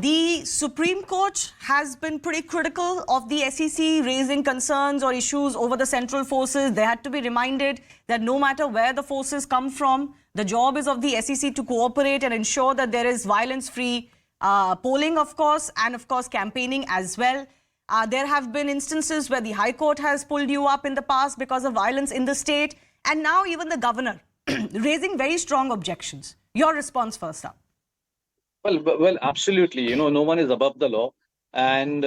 The Supreme Court has been pretty critical of the SEC raising concerns or issues over the central forces. They had to be reminded that no matter where the forces come from, the job is of the SEC to cooperate and ensure that there is violence-free polling, of course, and of course campaigning as well. There have been instances where the High Court has pulled you up in the past because of violence in the state, and now even the governor raising very strong objections. Your response first up. Well, absolutely. You know, no one is above the law. And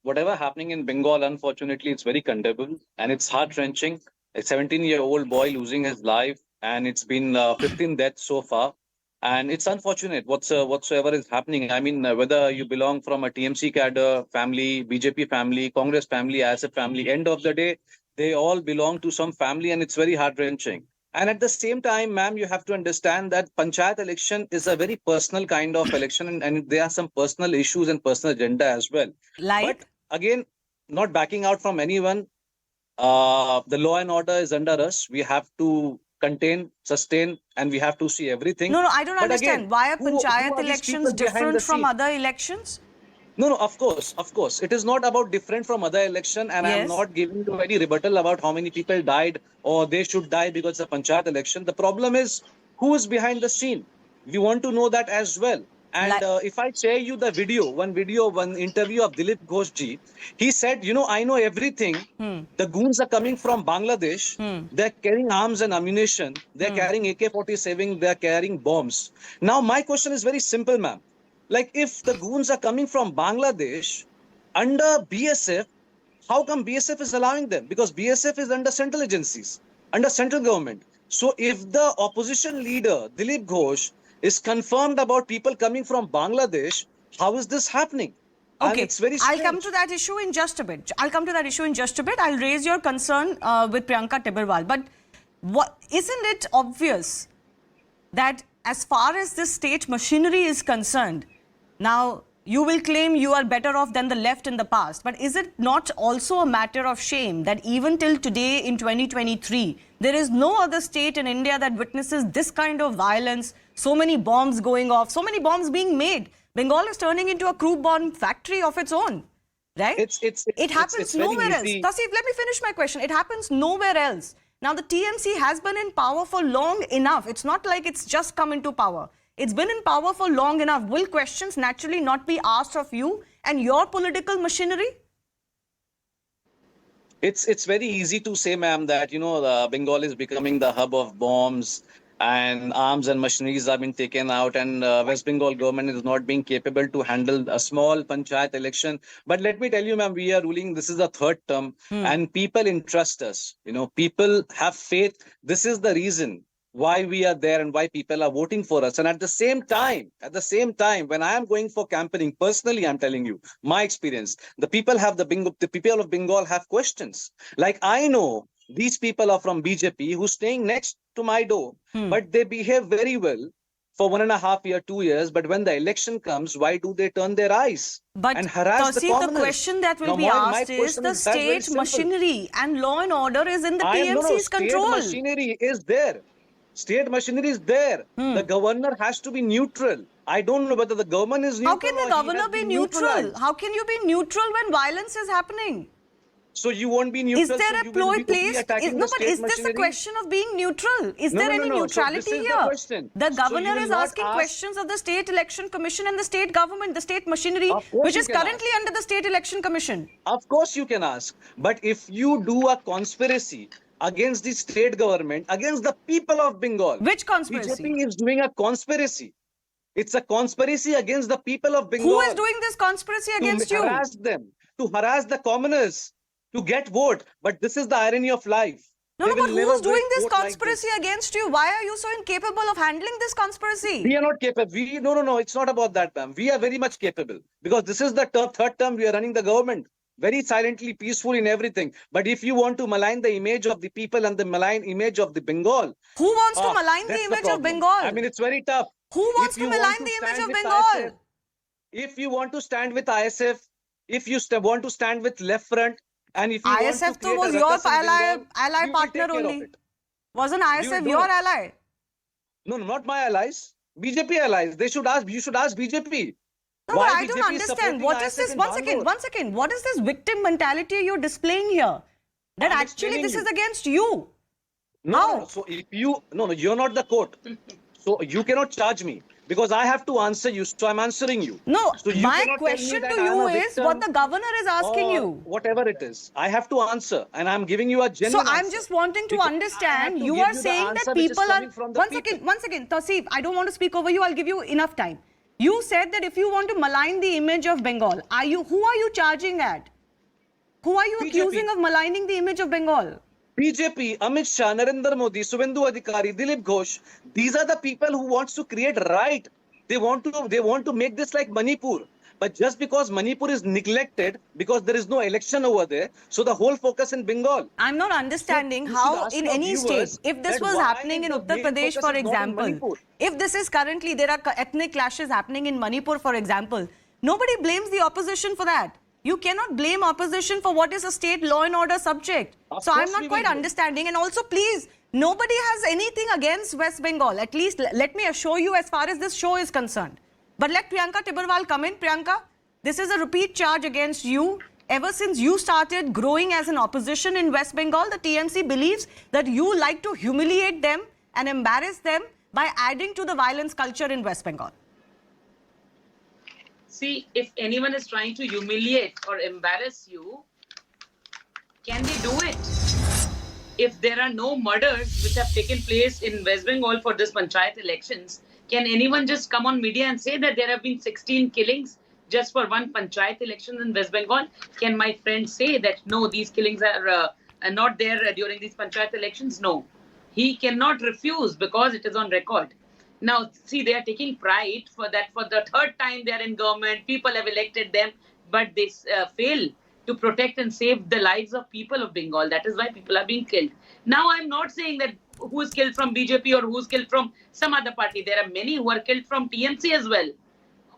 whatever happening in Bengal, unfortunately, it's very condemnable and it's heart-wrenching. A 17-year-old boy losing his life, and it's been 15 deaths so far. And it's unfortunate whatsoever is happening. I mean, whether you belong from a TMC cadre family, BJP family, Congress family, ASF family, end of the day, they all belong to some family, and it's very heart-wrenching. And at the same time, ma'am, you have to understand that Panchayat election is a very personal kind of election, and there are some personal issues and personal agenda as well. Like? But again, not backing out from anyone, the law and order is under us. We have to contain, sustain, and we have to see everything. No, I don't understand. Again, why are who Panchayat are these elections people behind different the from scene? other elections? No, of course. It is not about different from other election, and Yes. I am not giving you any rebuttal about how many people died or they should die because of Panchayat election. The problem is who is behind the scene. We want to know that as well. And if I share you the one interview of Dilip Ghoshji, he said, you know, I know everything. The goons are coming from Bangladesh. They're carrying arms and ammunition. They're carrying AK-47. They're carrying bombs. Now, my question is very simple, ma'am. Like, if the goons are coming from Bangladesh under BSF, how come BSF is allowing them? Because BSF is under central agencies, under central government. So if the opposition leader, Dilip Ghosh, is confirmed about people coming from Bangladesh, how is this happening? Okay, and it's very strange. I'll come to that issue in just a bit. I'll raise your concern with Priyanka Tibrewal. But isn't it obvious that as far as the state machinery is concerned, now you will claim you are better off than the left in the past, but is it not also a matter of shame that even till today in 2023, there is no other state in India that witnesses this kind of violence, so many bombs going off, so many bombs being made? Bengal is turning into a crude bomb factory of its own, right? It happens nowhere else. Tauseef, let me finish my question. It happens nowhere else. Now, the TMC has been in power for long enough. It's not like it's just come into power. It's been in power for long enough. Will questions naturally not be asked of you and your political machinery? It's very easy to say, ma'am, that, you know, Bengal is becoming the hub of bombs and arms and machineries have been taken out, and West Bengal government is not being capable to handle a small Panchayat election. But let me tell you, ma'am, we are ruling. This is the third term, and people entrust us. You know, people have faith. This is the reason why we are there and why people are voting for us. And at the same time, when I am going for campaigning, personally, I'm telling you, my experience, the people of Bengal have questions. Like, I know these people are from BJP who's staying next to my door, but they behave very well for 1.5 years, 2 years. But when the election comes, why do they turn their eyes and harass the commoners? The question that will be asked is the state machinery and law and order is in the TMC's control. State machinery is there. State machinery is there. The governor has to be neutral. I don't know whether the government is neutral. How can the governor be neutral? How can you be neutral when violence is happening? So you won't be neutral. Is there a ploy placed? No, but is this a question of being neutral? Is there any neutrality here? The governor is asking questions of the State Election Commission and the state government, the state machinery, which is currently under the State Election Commission. Of course you can ask. But if you do a conspiracy against the state government, against the people of Bengal. Which conspiracy? BJP is doing a conspiracy. It's a conspiracy against the people of Bengal. Who is doing this conspiracy against you? To harass them, to harass the commoners, to get vote. But this is the irony of life. No, but who's doing this conspiracy against you? Why are you so incapable of handling this conspiracy? We are not capable. No, it's not about that, ma'am. We are very much capable. Because this is the third term we are running the government. Very silently, peaceful in everything. But if you want to malign the image of the people and the malign image of the Bengal. Who wants to malign the image of Bengal? I mean, it's very tough. Who wants to malign the image of Bengal? If you want to stand with ISF, if you want to stand with Left Front, and if you ISF was your ally partner only. Wasn't ISF your ally? No, not my allies. BJP allies. You should ask BJP. No, Why but I don't BJP is understand. supporting What is ISF this? in One second, Bangalore? one second. What is this victim mentality you're displaying here? That I'm actually explaining this you. is against you. No, How? no, no. So if you, no, no, you're not the court. So you cannot charge me because I have to answer you. So I'm answering you. No, So you my cannot tell me question that to I am you a is what victim the governor is asking or you. whatever it is. I have to answer, and I'm giving you a So genuine I'm answer just wanting to because I have understand. to You give are you the saying that answer which is people are. coming from the people. One second, Tauseef. I don't want to speak over you. I'll give you enough time. You said that if you want to malign the image of Bengal, are you? Who are you charging at? Who are you BJP, accusing of maligning the image of Bengal? BJP, Amit Shah, Narendra Modi, Suvendu Adhikari, Dilip Ghosh. These are the people who wants to create right. They want to make this like Manipur. But just because Manipur is neglected, because there is no election over there, so the whole focus in Bengal. I'm not So understanding you should how ask in your any state, viewers if this that was why happening in the Uttar main Pradesh, focus for is not in example, Manipur. if this is currently, there are ethnic clashes happening in Manipur, for example, nobody blames the opposition for that. You cannot blame opposition for what is a state law and order subject. Of So I'm course not we will quite blame. understanding. And also, please, nobody has anything against West Bengal. At least let me assure you as far as this show is concerned. But let Priyanka Tibrewal come in. Priyanka, this is a repeat charge against you. Ever since you started growing as an opposition in West Bengal, the TMC believes that you like to humiliate them and embarrass them by adding to the violence culture in West Bengal. See, if anyone is trying to humiliate or embarrass you, can they do it? If there are no murders which have taken place in West Bengal for this Panchayat elections, can anyone just come on media and say that there have been 16 killings just for one Panchayat election in West Bengal? Can my friend say that no, these killings are not there during these Panchayat elections? No. He cannot refuse because it is on record. Now, see, they are taking pride for that for the third time they are in government. People have elected them, but they fail to protect and save the lives of people of Bengal. That is why people are being killed. Now, I'm not saying that who is killed from BJP or who is killed from some other party. There are many who are killed from TMC as well.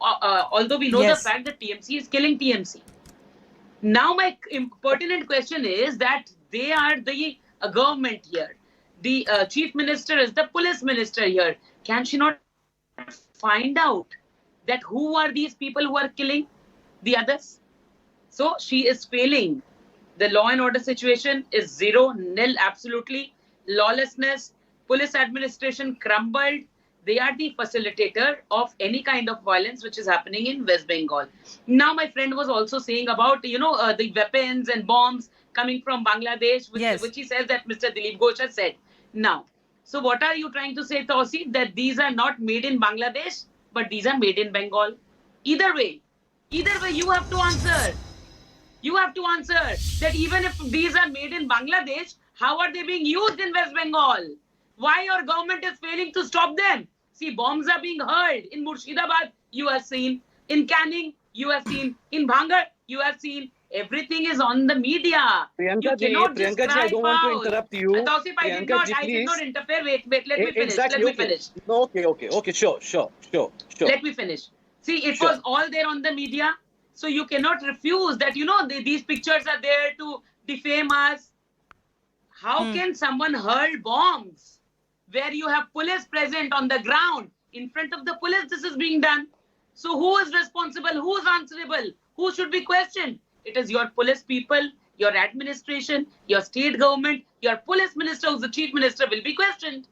Although we know the Yes. fact that TMC is killing TMC. Now, my pertinent question is that they are the government here. The chief minister is the police minister here. Can she not find out that who are these people who are killing the others? So she is failing. The law and order situation is zero, nil, absolutely. Lawlessness, police administration crumbled. They are the facilitator of any kind of violence which is happening in West Bengal. Now, my friend was also saying about, the weapons and bombs coming from Bangladesh, which he says that Mr. Dilip Ghosh has said. Now, so what are you trying to say, Tauseef, that these are not made in Bangladesh, but these are made in Bengal? Either way, you have to answer. You have to answer that even if these are made in Bangladesh, how are they being used in West Bengal? Why your government is failing to stop them? See, bombs are being hurled in Murshidabad, you have seen. In Canning, you have seen. In Bhangar, you have seen. Everything is on the media. You cannot just Priyanka ji, I cry don't want to foul. interrupt you. Tauseef, I did Priyanka ji, not please. interfere. Wait, let me finish. Exactly. Let me Okay. finish. No, okay. Sure. Let me finish. See, it Sure. was all there on the media. So you cannot refuse that, these pictures are there to defame us. How can someone hurl bombs where you have police present on the ground? In front of the police, this is being done. So who is responsible? Who is answerable? Who should be questioned? It is your police people, your administration, your state government, your police minister, who's the chief minister, will be questioned.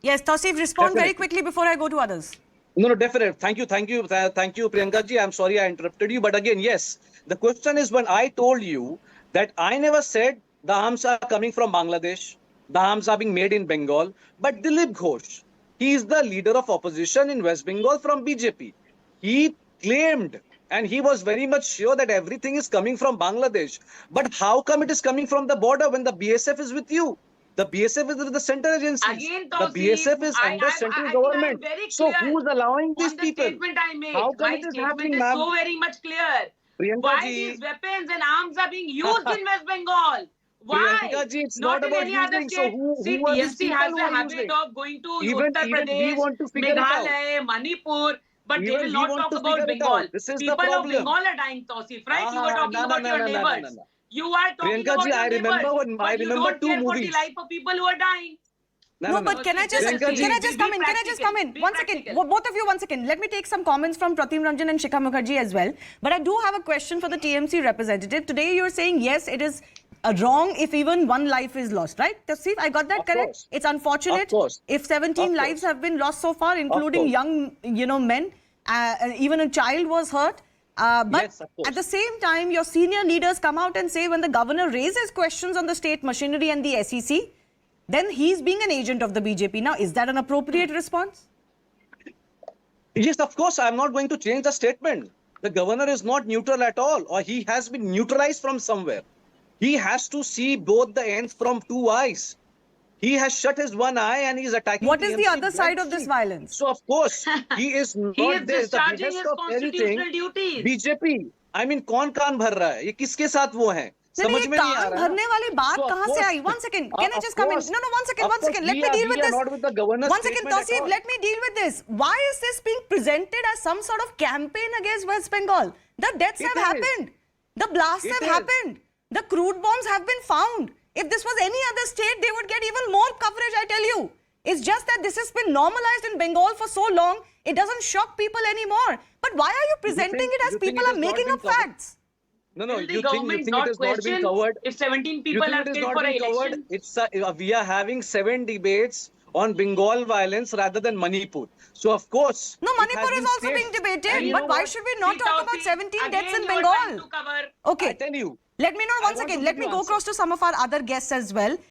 Yes, Tauseef, respond very Definitely. quickly before I go to others. No, definitely. Thank you, Priyanka ji. I'm sorry I interrupted you, but again, yes. The question is when I told you that I never said the arms are coming from Bangladesh, the arms are being made in Bengal, but Dilip Ghosh, he is the leader of opposition in West Bengal from BJP. He claimed and he was very much sure that everything is coming from Bangladesh. But how come it is coming from the border when the BSF is with you? The BSF is with the central agencies. Again, The Tauseef, BSF is under central I think I am government. very So clear who is allowing these on the people? statement I made. How come My it is statement happening, is ma'am? so very much clear. Priyanka Why ji. these weapons and arms are being used in West Bengal? Why? Priyanka ji, it's Not not in about any other using. So state. who See, are these TMC people has who the are habit using? of going to Even Uttar we Pradesh, want to figure it out. Meghalaya, Manipur, but they Even will we not want talk to about figure it Bengal. out. This is the People of problem. Bengal are dying, Tauseef, right? You were talking No, about your neighbors. no. You are talking Priyanka about ji, your I neighbors, remember but you two don't care for the movies. life of people who are dying. No, but can I just Priyanka ji, can I just be come in? Can I just come in? practical, be One second. practical. Both of you, 1 second. Let me take some comments from Pratim Ranjan and Shikha Mukherjee as well. But I do have a question for the TMC representative. Today you're saying yes, it is wrong if even one life is lost, right? Tauseef, I got that Of correct? course. It's unfortunate Of course. if 17 Of lives course. have been lost so far, including course. young, men. Even a child was hurt. But Yes, of course. at the same time, your senior leaders come out and say when the governor raises questions on the state machinery and the SEC, then he's being an agent of the BJP. Now, is that an appropriate response? Yes, of course, I'm not going to change the statement. The governor is not neutral at all, or he has been neutralized from somewhere. He has to see both the ends from two eyes. He has shut his one eye and he's attacking. What is the TMC other side of this blatantly. violence? So of course, he is not He is there. The discharging behest his of constitutional anything. duties. BJP. I mean, कौन कान भर रहा है? ये किसके साथ वो है? समझ नहीं, में नहीं आ कान रहा है। भरने वाली बात So, of कहाँ से course- I? 1 second. Can I Of just come in? course- No, 1 second. of 1 second. course, Let me we deal are with this. not with the governor's 1 second, statement at Tauseef. all. Let me deal with this. Why is this being presented as some sort of campaign against West Bengal? The deaths It have is. happened. The blasts It have is. happened. The crude bombs have been found. If this was any other state, they would get even more coverage, I tell you. It's just that this has been normalized in Bengal for so long, it doesn't shock people anymore. But why are you presenting think- it as you think people it are has not making been up covered? facts? No, no. Will You the think government it has not not been question covered? if 17 You people think are it is killed not for an being covered? election? It's we are having 7 debates on Bengal violence rather than Manipur. So of course, No, it has Manipur is been also stated. being debated. And you But know why what? should we not See, talk about Tauseef, 17 deaths again in you are trying Bengal? to cover. Okay. I tell you. Let me know I once want to again. give Let me you go answer. across to some of our other guests as well.